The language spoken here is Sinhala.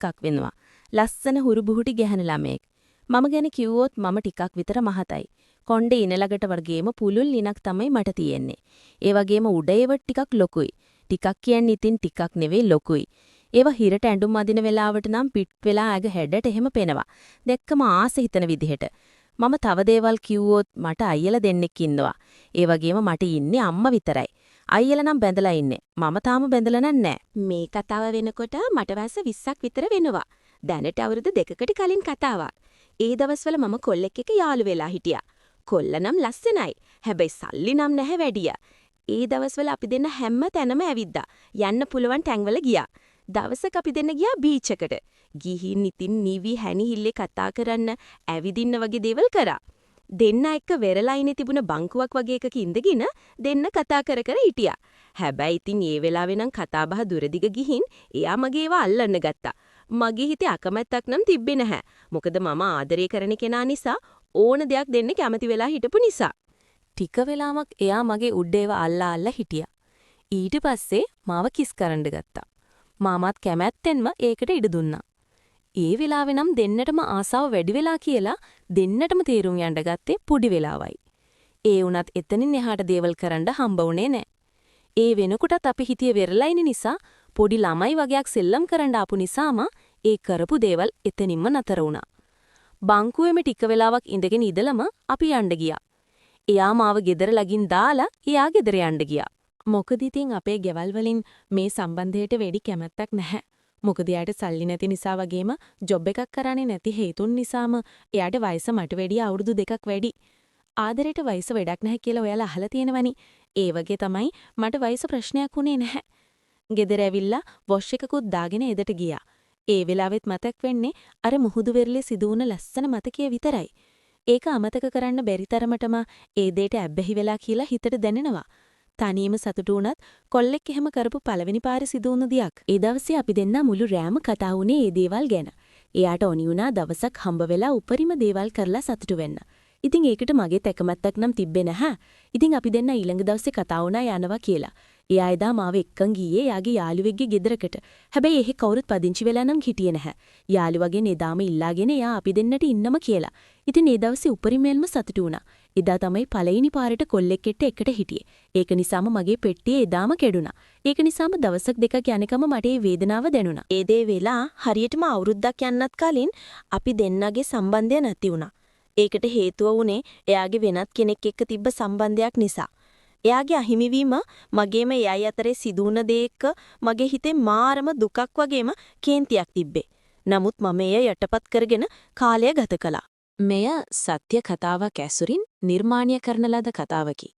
එක්කක් වෙනවා. ලස්සන හුරුබුහුටි ගැහන ළමෙක්. මම ගැන කිව්වොත් මම ටිකක් විතර මහතයි. කොණ්ඩේ ඉනලකට වර්ගේම පුලුල් ලිනක් තමයි මට තියෙන්නේ. ඒ වගේම උඩේව ටිකක් ලොකුයි. ටිකක් කියන්නේ ඉතින් ටිකක් නෙවෙයි ලොකුයි. ඒවා හිරට ඇඳුම් අදින වෙලාවට නම් පිට් වෙලා ඇග හැඩට එහෙම පෙනවා. දැක්කම ආස හිතන විදිහට. මම තව දේවල් කිව්වොත් මට අයියලා දෙන්නෙක් ඉන්නවා. ඒ වගේම මට ඉන්නේ අම්මා විතරයි. අයියලා නම් බැඳලා ඉන්නේ. මම තාම බැඳලා නැහැ. මේ කතාව වෙනකොට මට වයස 20ක් විතර වෙනවා. දැනට අවුරුදු 2කට කලින් කතාවක්. ඒ දවස්වල මම කොල්ලෙක් එක්ක යාළු වෙලා හිටියා. කොල්ල නම් ලස්සනයි. හැබැයි සල්ලි නම් නැහැ වැඩිය. ඒ දවස්වල අපි දෙන්න හැම තැනම ඇවිද්දා. යන්න පුළුවන් තැන්වල ගියා. දවසක අපි දෙන්න ගියා බීච් එකට. ගිහින් ඉතින් නිවි හැනිහිල්ලේ කතා කරන්න, ඇවිදින්න වගේ දේවල් කරා. දෙන්න එක්ක වෙරළයිනේ තිබුණ බංකුවක් වගේ එකක ඉඳගෙන දෙන්න කතා කර කර හිටියා. හැබැයි ඉතින් ඒ වෙලාවේ නම් කතා බහ දුරදිග ගිහින් එයා මගේ ඒවා අල්ලන්න ගත්තා. මගේ හිතේ අකමැත්තක් නම් තිබ්බේ නැහැ. මොකද මම ආදරය කරන කෙනා නිසා ඕන දෙයක් දෙන්න කැමති වෙලා හිටපු නිසා. ටික වෙලාවක් එයා මගේ උඩේව අල්ලා හිටියා. ඊට පස්සේ මාව කිස් කරන්න ගත්තා. මාමත් කැමැත්තෙන්ම ඒකට ඉඩ දුන්නා. ඒ වෙලාවේ නම් දෙන්නටම ආසාව වැඩි වෙලා කියලා දෙන්නටම තීරුම් යන්න ගත්තේ පොඩි වෙලාවයි. ඒ වුණත් එතනින් එහාට දේවල් කරන්න හම්බ වුණේ නැහැ. ඒ වෙනකොටත් අපි හිතියේ වෙරළයිනේ නිසා පොඩි ළමයි වගේක් සෙල්ලම් කරන්න ආපු නිසාම ඒ කරපු දේවල් එතනින්ම නතර වුණා. බංකුවේම ටික වෙලාවක් ඉඳගෙන ඉඳලම අපි යන්න ගියා. එයා මාව ගෙදර ළඟින් දාලා එයා ගෙදර යන්න ගියා. මොකද ඉතින් අපේ ගෙවල් වලින් මේ සම්බන්ධයට වැඩි කැමැත්තක් නැහැ. මොකද එයාට සල්ලි නැති නිසා වගේම ජොබ් එකක් කරන්නේ නැති හේතුන් නිසාම එයාට වයස මට වැඩිය අවුරුදු 2ක් වැඩි. ආදරයට වයස වැඩක් නැහැ කියලා ඔයාලා අහලා තියෙනවනේ. ඒ වගේ තමයි මට වයස ප්‍රශ්නයක් උනේ නැහැ. ගෙදර ඇවිල්ලා වොෂ් එකකුත් දාගෙන එදට ගියා. ඒ වෙලාවෙත් මතක් වෙන්නේ අර මුහුදු වෙරළේ සිදු වුණ ලස්සන මතකයේ විතරයි. ඒක අමතක කරන්න බැරි තරමටම ඒ දෙයට ඇබ්බැහි වෙලා කියලා හිතට දැනෙනවා. තනියම සතුටු වුණත් කොල්ලෙක් එහෙම කරපු පළවෙනි පාර සිදු වුණ දියක්. ඒ දවසේ අපි දෙන්න මුළු රෑම කතා වුණේ ඒ දේවල් ගැන. එයාට ඕනි වුණා දවසක් හම්බ වෙලා උපරිම දේවල් කරලා සතුටු වෙන්න. ඉතින් ඒකට මගේ තැකමැත්තක් නම් තිබ්බේ නැහැ. ඉතින් අපි දෙන්න ඊළඟ දවසේ කතා වුණා යනවා කියලා. එයා එදා මාව එක්කන් ගියේ යාගේ යාළුවෙක්ගේ ගෙදරකට. හැබැයි එහෙ කවුරුත් පදිංචි වෙලා නම් හිටියේ නැහැ. යාළුවගෙන් එදාම ඉල්ලාගෙන එයා අපි දෙන්නට ඉන්නම කියලා. ඉතින් ඒ දවසේ උපරිමයෙන්ම සතුටු වුණා. එදා තමයි පළවෙනි පාරට කොල්ලෙක් එක්ක හිටියේ. ඒක නිසාම මගේ පෙට්ටිය එදාම කැඩුනා. ඒක නිසාම දවසක් දෙකක් යනකම මට ඒ වේදනාව දැනුණා. ඒ දේ වෙලා හරියටම අවුරුද්දක් යන්නත් කලින් අපි දෙන්නගේ සම්බන්ධය නැති වුණා. ඒකට හේතුව වුණේ එයාගේ වෙනත් කෙනෙක් එක්ක තිබ්බ සම්බන්ධයක් නිසා. එයාගේ අහිමිවීම මගේම එයයි අතරේ සිදු වුණ දේ එක්ක මගේ හිතේ මාරම දුකක් වගේම කේන්තියක් තිබ්බේ. නමුත් මම එය යටපත් කරගෙන කාලය ගත කළා. මෙය සත්‍ය කතාවක් ඇසුරින් නිර්මාණය කරන ලද කතාවකි.